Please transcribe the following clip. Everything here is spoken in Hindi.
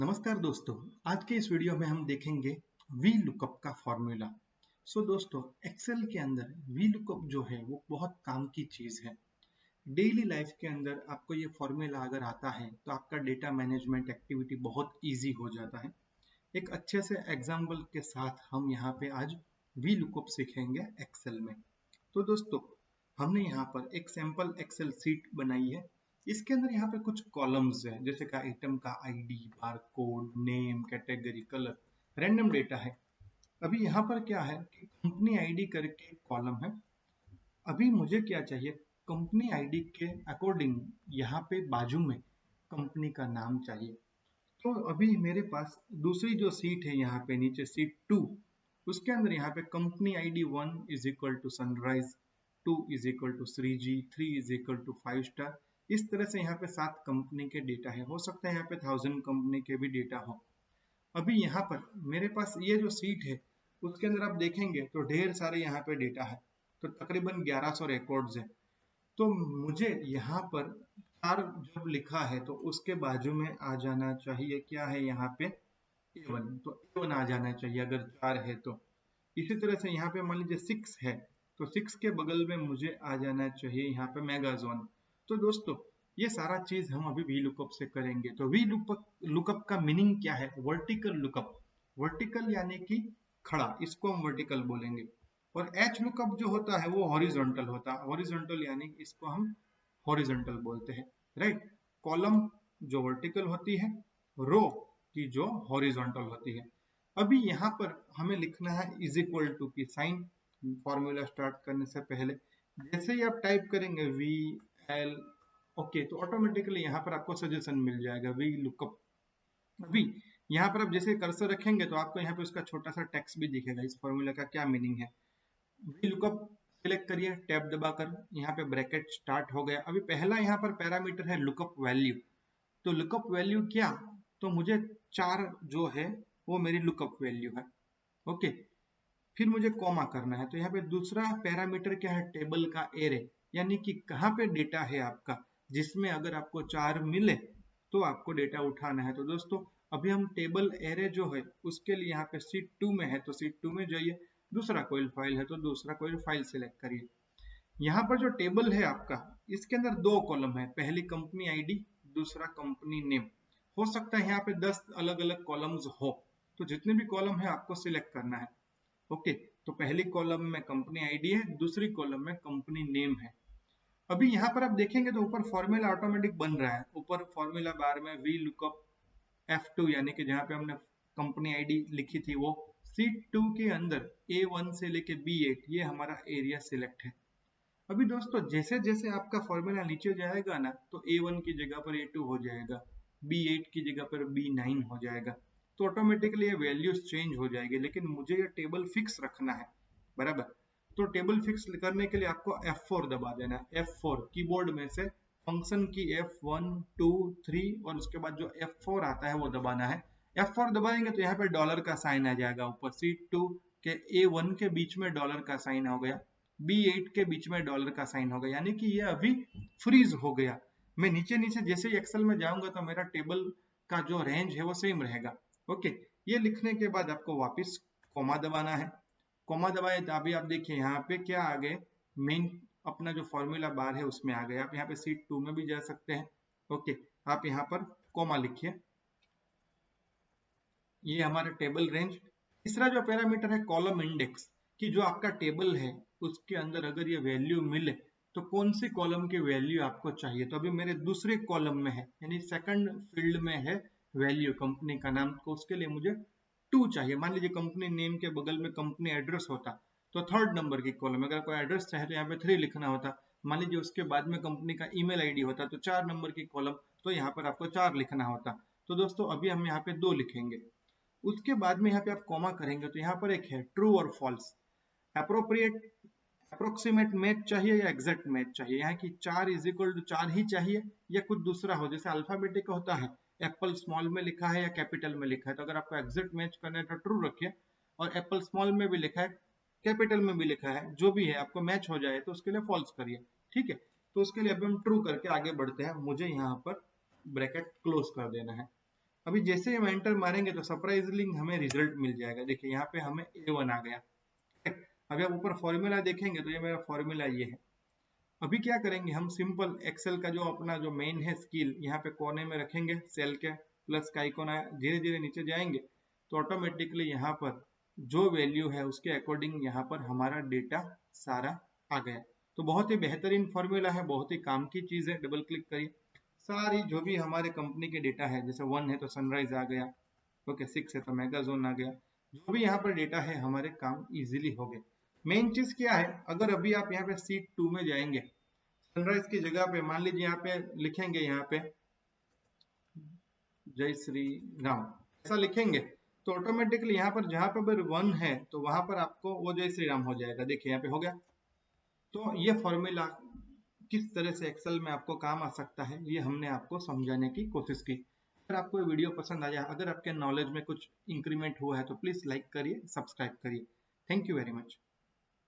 नमस्कार दोस्तों, आज के इस वीडियो में हम देखेंगे वी लुकअप का फॉर्मूला। दोस्तों, एक्सेल के अंदर वी लुकअप जो है वो बहुत काम की चीज है। डेली लाइफ के अंदर आपको ये फॉर्मूला अगर आता है तो आपका डेटा मैनेजमेंट एक्टिविटी बहुत इजी हो जाता है। एक अच्छे से एग्जाम्पल के साथ हम यहाँ पे आज वी लुकअप सीखेंगे एक्सेल में। तो दोस्तों, हमने यहाँ पर एक सैंपल एक्सेल सीट बनाई है। इसके अंदर यहाँ पे कुछ कॉलम्स है, जैसे कि आइटम का ID, bar code, name, category, colour, random data है। अभी यहाँ पर क्या है कि कंपनी आईडी करके कॉलम है। अभी मुझे क्या चाहिए, कंपनी आईडी के अकॉर्डिंग यहाँ पे बाजू में कंपनी का नाम चाहिए। तो अभी मेरे पास दूसरी जो सीट है यहाँ पे नीचे सीट 2, उसके अंदर यहाँ पे company ID 1 is equal to Sunrise, 2 is equal to Shreeji, 3 is equal to 5 star. इस तरह से यहाँ पे 7 कंपनी के डेटा है। हो सकता है यहाँ पे 1000 कंपनी के भी डेटा हो। अभी यहाँ पर मेरे पास ये जो सीट है उसके अंदर आप देखेंगे तो ढेर सारे यहाँ पे डेटा है। तो तकरीबन 1100 रिकॉर्ड्स है। तो मुझे यहाँ पर 4 जब लिखा है तो उसके बाजू में आ जाना चाहिए, क्या है यहाँ पे, A1। तो A1 आ जाना चाहिए अगर 4 है तो। इसी तरह से यहाँ पे मान लीजिए 6 है तो 6 के बगल में मुझे आ जाना चाहिए यहाँ पे मेगाजोन। तो दोस्तों, ये सारा चीज हम अभी वी लुकअप से करेंगे। तो वी लुकअप का मीनिंग क्या है? Vertical lookup. वर्टिकल यानी कि खड़ा, इसको हम वर्टिकल बोलेंगे। और एच लुकअप जो होता है वो हॉरिजॉन्टल होता है। हॉरिजॉन्टल यानी इसको हम हॉरिजॉन्टल बोलते हैं, राइट। कॉलम जो वर्टिकल होती है, रो की जो हॉरिजॉन्टल होती है। अभी यहाँ पर हमें लिखना है इज इक्वल टू की साइन, फॉर्मूला स्टार्ट करने से पहले जैसे ही आप टाइप करेंगे वी एल ओके, तो ऑटोमेटिकली यहाँ पर आपको सजेशन मिल जाएगा वी लुकअप। अभी यहाँ पर आप जैसे कर्सर रखेंगे तो आपको यहाँ पे उसका छोटा सा टेक्स्ट भी दिखेगा, इस फॉर्मूला का क्या मीनिंग है। वी लुकअप सिलेक्ट करिए, टैब दबाकर, यहाँ पे ब्रैकेट स्टार्ट हो गया। अभी पहला यहाँ पर पैरामीटर है लुकअप वैल्यू। तो लुकअप वैल्यू क्या, तो मुझे 4 जो है वो मेरी लुकअप वैल्यू है। ओके, फिर मुझे कॉमा करना है। तो यहाँ पे दूसरा पैरामीटर क्या है, टेबल का एरे, यानी कि कहाँ पे डेटा है आपका, जिसमें अगर आपको 4 मिले तो आपको डेटा उठाना है। तो दोस्तों, अभी हम टेबल एरे जो है उसके लिए यहाँ पे सीट 2 में है तो सीट 2 में जाइए। दूसरा कोई फाइल है तो दूसरा कोई फाइल सिलेक्ट करिए। यहाँ पर जो टेबल है आपका, इसके अंदर 2 कॉलम है, पहली कंपनी आईडी, दूसरा कंपनी नेम। हो सकता है यहाँ पे 10 अलग अलग कॉलम्स हो, तो जितने भी कॉलम है आपको सिलेक्ट करना है। ओके, तो पहली कॉलम में कंपनी आईडी है, दूसरी कॉलम में कंपनी नेम है। अभी यहाँ पर आप देखेंगे तो ऊपर फॉर्मूला ऑटोमेटिक बन रहा है। ऊपर फॉर्मूला बार में वी लुकअप F2 यानी कि जहाँ पे हमने कंपनी आईडी लिखी थी वो सीट 2 के अंदर A1 से लेके B8 ये हमारा एरिया सिलेक्ट है। अभी दोस्तों, जैसे जैसे आपका फॉर्मूला नीचे जाएगा ना तो A1 की जगह पर A2 हो जाएगा, B8 की जगह पर B9 हो जाएगा। तो ऑटोमेटिकली ये वैल्यूज चेंज हो जाएगी, लेकिन मुझे ये टेबल फिक्स रखना है, बराबर। तो टेबल फिक्स करने के लिए आपको F4 दबा देना है। F4 कीबोर्ड में से फंक्शन की F1 2 3 और उसके बाद जो F4 आता है वो दबाना है। F4 दबाएंगे तो यहाँ पे डॉलर का साइन आ जाएगा ऊपर, सीट 2 के A1 के बीच में डॉलर का साइन हो गया, B8 के बीच में डॉलर का साइन होगा, यानी कि ये अभी फ्रीज हो गया। मैं नीचे नीचे जैसे ही एक्सेल में जाऊंगा तो मेरा टेबल का जो रेंज है वो सेम रहेगा। ओके, ये लिखने के बाद आपको वापस कॉमा दबाना है। कॉमा दबाए तो अभी आप देखिए यहाँ पे क्या आ गए, मेन अपना जो फॉर्मूला बार है उसमें आ गए। आप यहाँ पे सीट 2 में भी जा सकते हैं। ओके, आप यहाँ पर कॉमा लिखिए, ये हमारा टेबल रेंज। तीसरा जो पैरामीटर है कॉलम इंडेक्स, कि जो आपका टेबल है उसके अंदर अगर ये वैल्यू मिले तो कौन सी कॉलम की वैल्यू आपको चाहिए। तो अभी मेरे दूसरे कॉलम में है, यानी सेकंड फील्ड में है वैल्यू कंपनी का नाम, तो उसके लिए मुझे 2 चाहिए। मान लीजिए कंपनी नेम के बगल में कंपनी एड्रेस होता तो थर्ड नंबर की कॉलम, अगर कोई एड्रेस चाहे तो यहाँ पे 3 लिखना होता। मान लीजिए उसके बाद में कंपनी का ईमेल आईडी होता तो 4 नंबर की कॉलम, तो यहाँ पर आपको 4 लिखना होता। तो दोस्तों, अभी हम यहाँ पे 2 लिखेंगे। उसके बाद में यहाँ पे आप कॉमा करेंगे तो यहाँ पर एक है ट्रू और फॉल्स, अप्रोप्रिएट अप्रोक्सीमेट मैच चाहिए या एग्जैक्ट मैच चाहिए। यहाँ की 4 इज इक्वल टू 4 ही चाहिए या कुछ दूसरा हो, जैसे अल्फाबेटिक होता है, एप्पल स्मॉल में लिखा है या कैपिटल में लिखा है। तो अगर आपको एग्जैक्ट मैच करना है तो ट्रू रखिए, और एप्पल स्मॉल में भी लिखा है, कैपिटल में भी लिखा है, जो भी है आपको मैच हो जाए तो उसके लिए फॉल्स करिए। ठीक है, तो उसके लिए अभी हम ट्रू करके आगे बढ़ते हैं। मुझे यहाँ पर ब्रैकेट क्लोज कर देना है। अभी जैसे हम एंटर मारेंगे तो सरप्राइजली हमें रिजल्ट मिल जाएगा। देखिए यहाँ पे हमें A1 आ गया। अभी आप ऊपर फॉर्मूला देखेंगे तो ये मेरा फॉर्मूला ये है। अभी क्या करेंगे हम, सिंपल एक्सेल का जो अपना जो मेन है स्किल, यहाँ पे कोने में रखेंगे सेल के, प्लस का आइकॉन आया, धीरे धीरे नीचे जाएंगे तो ऑटोमेटिकली यहाँ पर जो वैल्यू है उसके अकॉर्डिंग यहाँ पर हमारा डेटा सारा आ गया। तो बहुत ही बेहतरीन फॉर्मूला है, बहुत ही काम की चीज है। डबल क्लिक करिए, सारी जो भी हमारे कंपनी के डेटा है, जैसे 1 है तो सनराइज आ गया, ओके 6 है तो मेगाजोन आ गया, जो भी यहाँ पर डेटा है हमारे काम इजीली हो गए। मेन चीज क्या है, अगर अभी आप यहाँ पे सीट 2 में जाएंगे, सनराइज की जगह पे मान लीजिए यहाँ पे लिखेंगे, यहाँ पे जय श्री राम ऐसा लिखेंगे तो ऑटोमेटिकली यहाँ पर जहाँ पर 1 है तो वहां पर आपको वो जय श्री राम हो जाएगा। देखिए यहाँ पे हो गया। तो ये फॉर्मूला किस तरह से एक्सेल में आपको काम आ सकता है, ये हमने आपको समझाने की कोशिश की। अगर आपको ये वीडियो पसंद आया, अगर आपके नॉलेज में कुछ इंक्रीमेंट हुआ है तो प्लीज लाइक करिए, सब्सक्राइब करिए। Thank you very much.